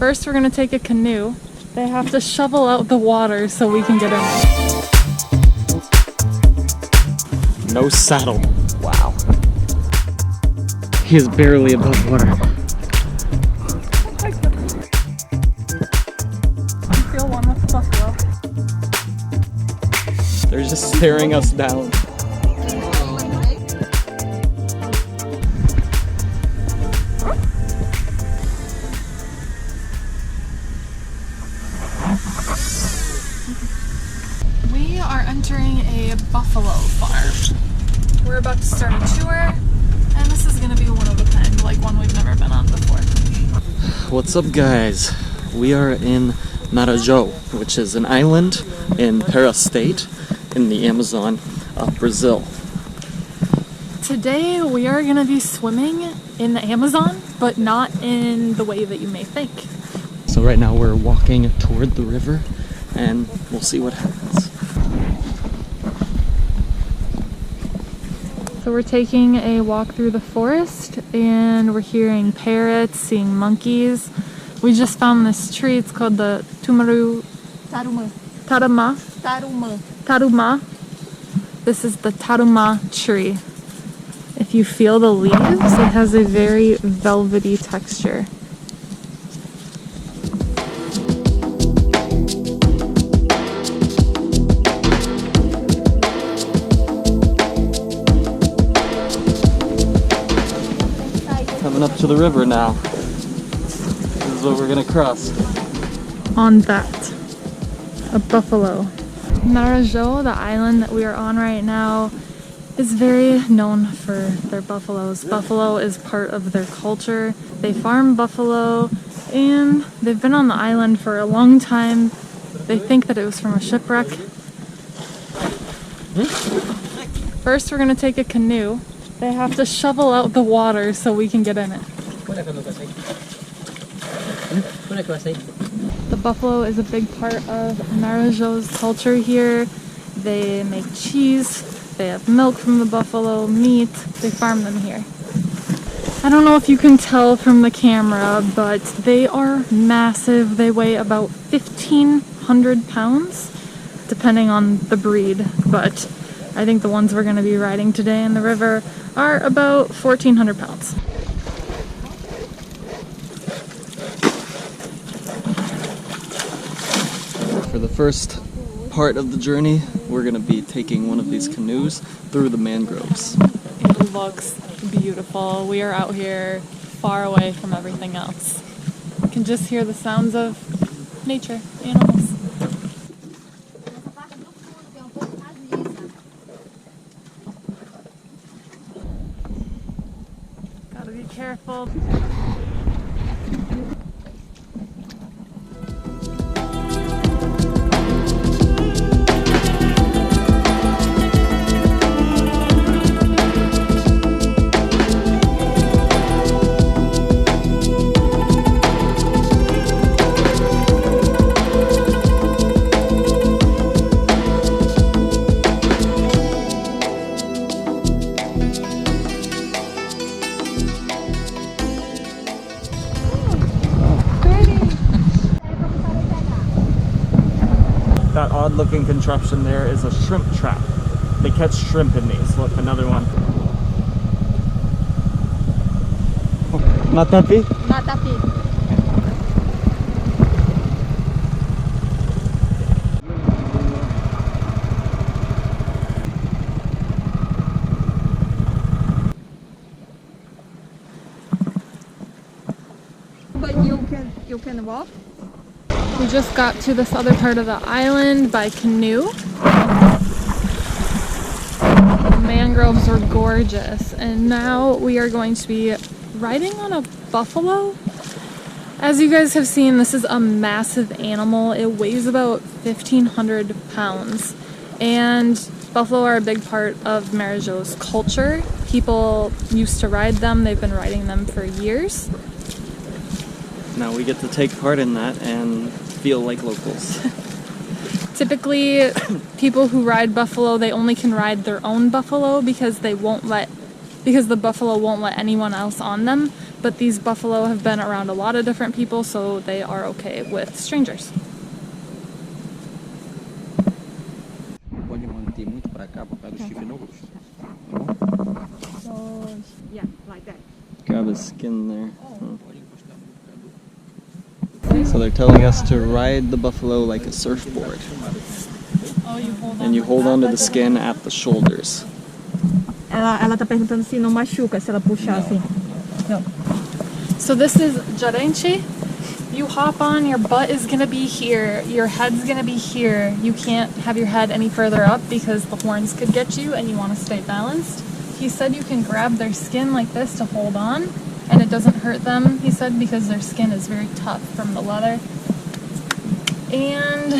First, we're gonna take a canoe. They have to shovel out the water so we can get in. No saddle. Wow. He is barely above water. I feel one with the buffalo. They're just staring us down. We are entering a buffalo farm. We're about to start a tour, and this is gonna be one of a kind, like one we've never been on before. What's up, guys? We are in Marajó, which is an island in Para State in the Amazon of Brazil. Today we are gonna be swimming in the Amazon, but not in the way that you may think. So right now we're walking toward the river, and we'll see what happens. So we're taking a walk through the forest, and we're hearing parrots, seeing monkeys. We just found this tree. It's called the taruma. This is the taruma tree. If you feel the leaves, it has a very velvety texture. Coming up to the river now. This is what we're gonna cross. On that, a buffalo. Marajó, the island that we are on right now, is very known for their buffaloes. Buffalo is part of their culture. They farm buffalo, and they've been on the island for a long time. They think that it was from a shipwreck. First, we're gonna take a canoe. They have to shovel out the water so we can get in it. The buffalo is a big part of Marajó's culture here. They make cheese, they have milk from the buffalo, meat, they farm them here. I don't know if you can tell from the camera, but they are massive. They weigh about 1,500 pounds, depending on the breed, but I think the ones we're going to be riding today in the river are about 1,400 pounds. For the first part of the journey, we're gonna be taking one of these canoes through the mangroves. It looks beautiful. We are out here far away from everything else. You can just hear the sounds of nature, animals. Gotta be careful. That odd looking contraption there is a shrimp trap. They catch shrimp in these. Look, another one. Matapi? Matapi. But you can walk. We just got to this other part of the island by canoe. The mangroves were gorgeous, and now we are going to be riding on a buffalo. As you guys have seen, this is a massive animal. It weighs about 1,500 pounds, and buffalo are a big part of Marajó's culture. People used to ride them. They've been riding them for years. Now we get to take part in that and feel like locals. Typically, people who ride buffalo, they only can ride their own buffalo because they won't let because the buffalo won't let anyone else on them. But these buffalo have been around a lot of different people, so they are okay with strangers. Pode manter muito para cá por causa do chifre no rosto. So yeah, like that. Grab his skin there. Pode encostar muito. So they're telling us to ride the buffalo like a surfboard. Oh, you hold on. And you hold onto the skin at the shoulders. Ela tá perguntando se não machuca se ela puxar assim. Não. So this is jarenche. You hop on, your butt is gonna be here, your head's gonna be here. You can't have your head any further up because the horns could get you and you wanna stay balanced. He said you can grab their skin like this to hold on and it doesn't hurt them, he said, because their skin is very tough from the leather. And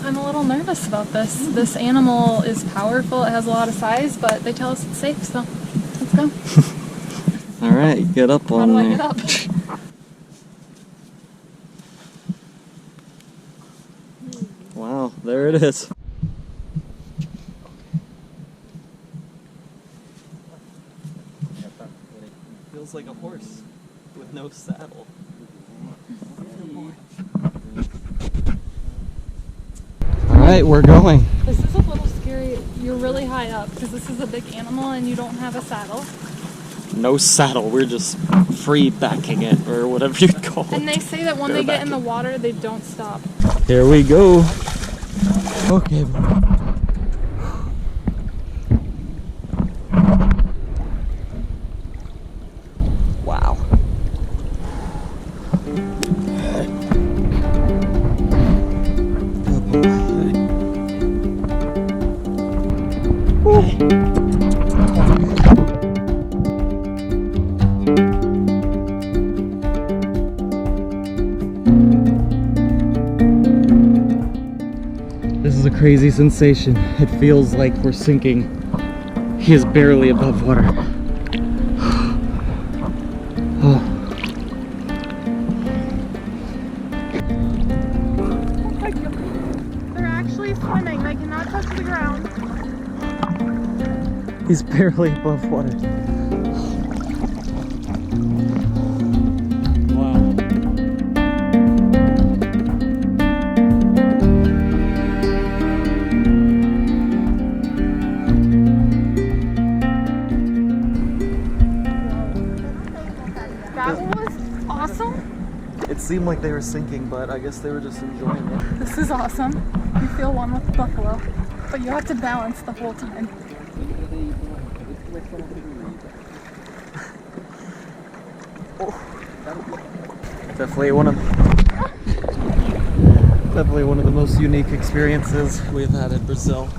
I'm a little nervous about this. This animal is powerful, it has a lot of size, but they tell us it's safe, so let's go. Alright, get up on How do I there. get up? Wow, there it is. Feels like a horse with no saddle. Alright, we're going. This is a little scary. You're really high up because this is a big animal and you don't have a saddle. No saddle, we're just free backing it, or whatever you'd call it. And they say that when they get in the water, they don't stop. Here we go. Okay. Wow. This is a crazy sensation. It feels like we're sinking. He is barely above water. Oh. They're actually swimming. They cannot touch the ground. He's barely above water. Wow. That was awesome. It seemed like they were sinking, but I guess they were just enjoying it. This is awesome. You feel one with the buffalo, but you have to balance the whole time. Definitely one of the most unique experiences we've had in Brazil.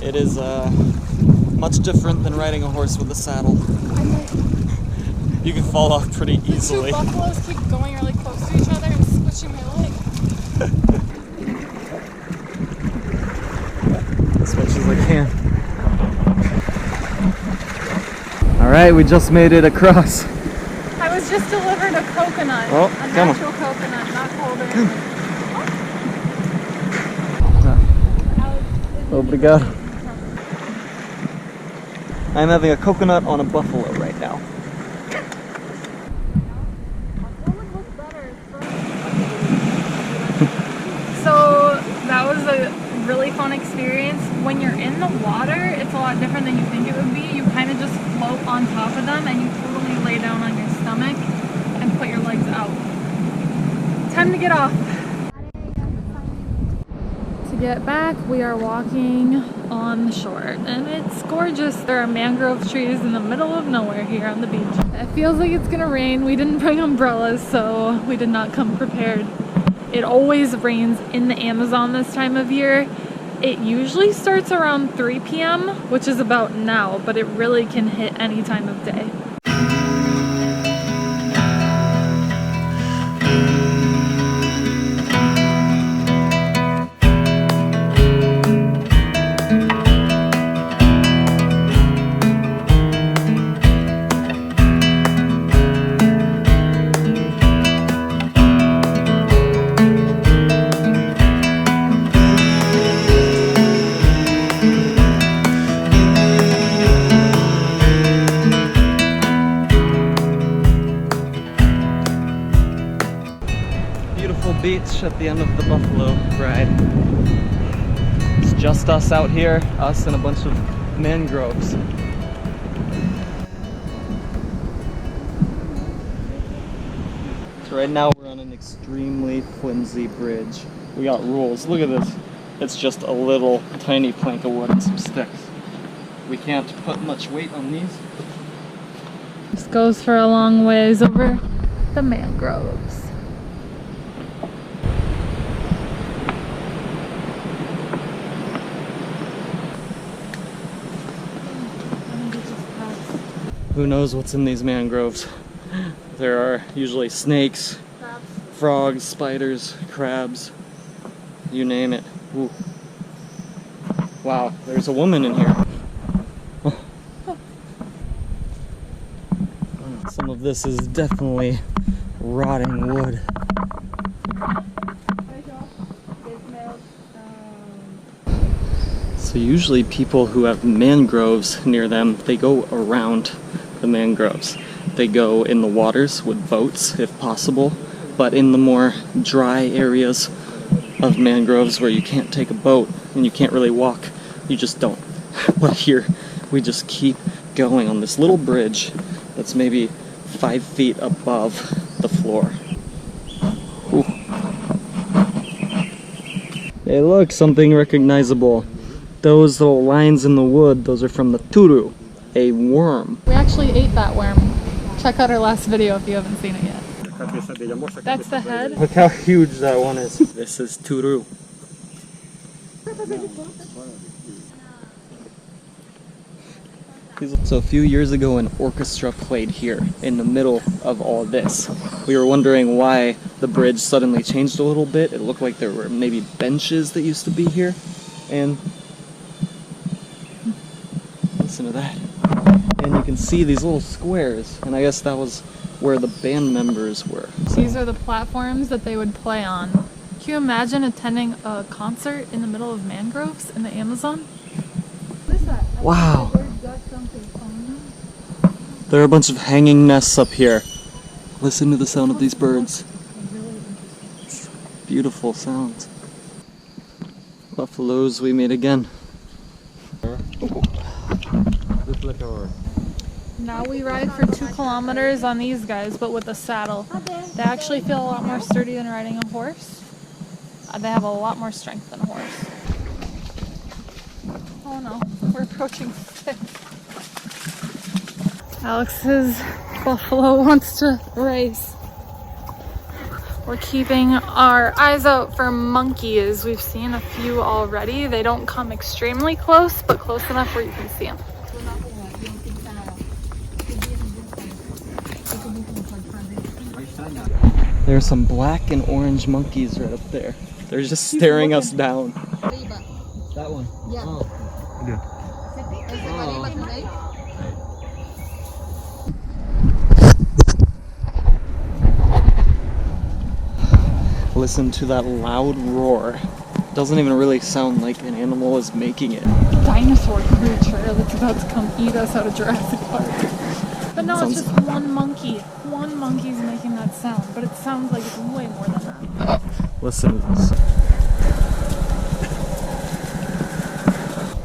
It is much different than riding a horse with a saddle. You can fall off pretty easily. The two buffaloes keep going really close to each other and squishing my leg. As much as I can. Alright, we just made it across. I was just delivered a coconut. Oh, a come on. natural coconut, not cold or anything. Obrigado. I'm having a coconut on a buffalo right now. So that was a really fun experience. When you're in the water, it's a lot different than you think it would be. You kind of just float on top of them and you totally lay down on your stomach and put your legs out. Time to get off. To get back, we are walking on the shore and it's gorgeous. There are mangrove trees in the middle of nowhere here on the beach. It feels like it's gonna rain. We didn't bring umbrellas, so we did not come prepared. It always rains in the Amazon this time of year. It usually starts around 3 p.m., which is about now, but it really can hit any time of day. beautiful beach at the end of the buffalo ride. It's just us out here, us and a bunch of mangroves. So right now we're on an extremely flimsy bridge. We got rules. Look at this. It's just a little tiny plank of wood and some sticks. We can't put much weight on these. This goes for a long ways over the mangroves. Who knows what's in these mangroves? There are usually snakes, frogs, spiders, crabs, you name it. Ooh. Wow, there's a woman in here. Some of this is definitely rotting wood. So usually people who have mangroves near them, they go around the mangroves. They go in the waters with boats if possible, but in the more dry areas of mangroves where you can't take a boat and you can't really walk, you just don't. But here we just keep going on this little bridge that's maybe 5 feet above the floor. Ooh. Hey look, something recognizable. Those little lines in the wood, those are from the turu, a worm. We actually ate that worm. Check out our last video if you haven't seen it yet. That's the head. Look how huge that one is. This is turu. So a few years ago an orchestra played here in the middle of all this. We were wondering why the bridge suddenly changed a little bit. It looked like there were maybe benches that used to be here. And listen to that. And you can see these little squares, and I guess that was where the band members were. These are the platforms that they would play on. Can you imagine attending a concert in the middle of mangroves in the Amazon? Wow. There are a bunch of hanging nests up here. Listen to the sound of these birds. It's beautiful sounds. Buffaloes, we meet again. Now we ride for 2 kilometers on these guys, but with a saddle. They actually feel a lot more sturdy than riding a horse. They have a lot more strength than a horse. Oh no, we're approaching 6. Alex's buffalo wants to race. We're keeping our eyes out for monkeys. We've seen a few already. They don't come extremely close, but close enough where you can see them. There's some black and orange monkeys right up there. They're just staring us down. That one? Yeah. Oh. Good. Listen to that loud roar. It doesn't even really sound like an animal is making it. Dinosaur creature that's about to come eat us out of Jurassic Park. But no, it's just one monkey. One monkey's making that sound, but it sounds like it's way more than that. Listen to this.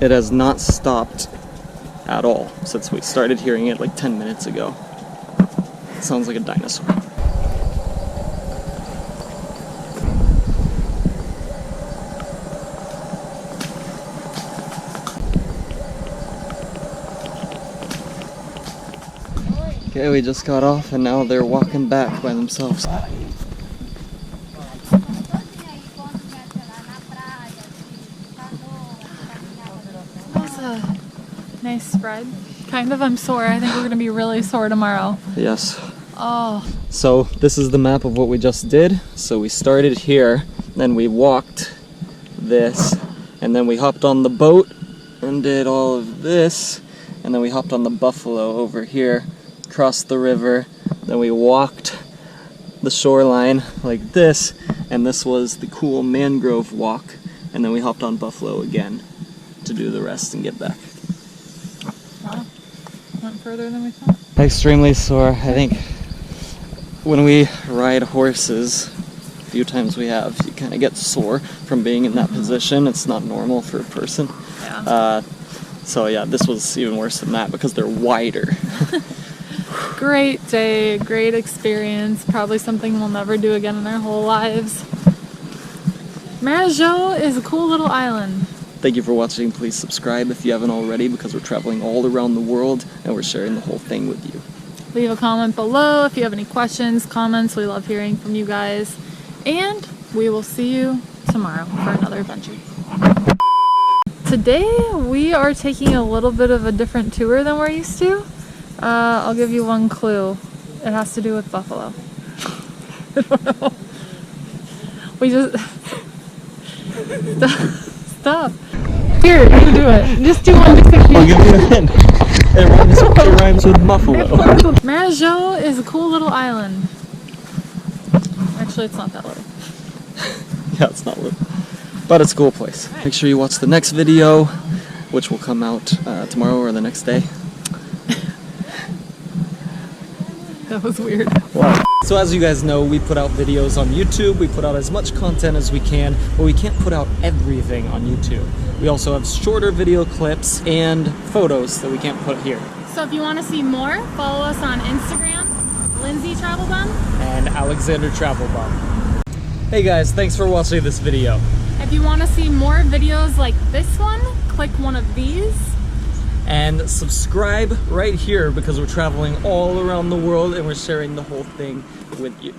It has not stopped at all since we started hearing it like 10 minutes ago. It sounds like a dinosaur. Okay, we just got off and now they're walking back by themselves. That's a nice spread. Kind of, I'm sore. I think we're gonna be really sore tomorrow. Yes. Oh. So this is the map of what we just did. So we started here, then we walked this, and then we hopped on the boat and did all of this, and then we hopped on the buffalo over here, crossed the river, then we walked the shoreline like this, and this was the cool mangrove walk, and then we hopped on buffalo again to do the rest and get back. Wow. Went further than we thought. Extremely sore. I think when we ride horses, few times we have, you kind of get sore from being in that position. It's not normal for a person. Yeah. So yeah, this was even worse than that because they're wider. Great day, great experience. Probably something we'll never do again in our whole lives. Marajó is a cool little island. Thank you for watching. Please subscribe if you haven't already, because we're traveling all around the world and we're sharing the whole thing with you. Leave a comment below if you have any questions, comments. We love hearing from you guys. And we will see you tomorrow for another adventure. Today we are taking a little bit of a different tour than we're used to. I'll give you one clue. It has to do with buffalo. I don't know. We just... Stop. Here, you do it. Just do one. I'll give you a hint. It rhymes with buffalo. Marajó is a cool little island. Actually, it's not that little. Yeah, it's not little. But it's a cool place. Make sure you watch the next video, which will come out tomorrow or the next day. That was weird. Wow. So as you guys know, we put out videos on YouTube. We put out as much content as we can, but we can't put out everything on YouTube. We also have shorter video clips and photos that we can't put here. So if you want to see more, follow us on Instagram, Lindsay Travelbum. And Alexander Travelbum. Hey guys, thanks for watching this video. If you want to see more videos like this one, click one of these. And subscribe right here because we're traveling all around the world and we're sharing the whole thing with you.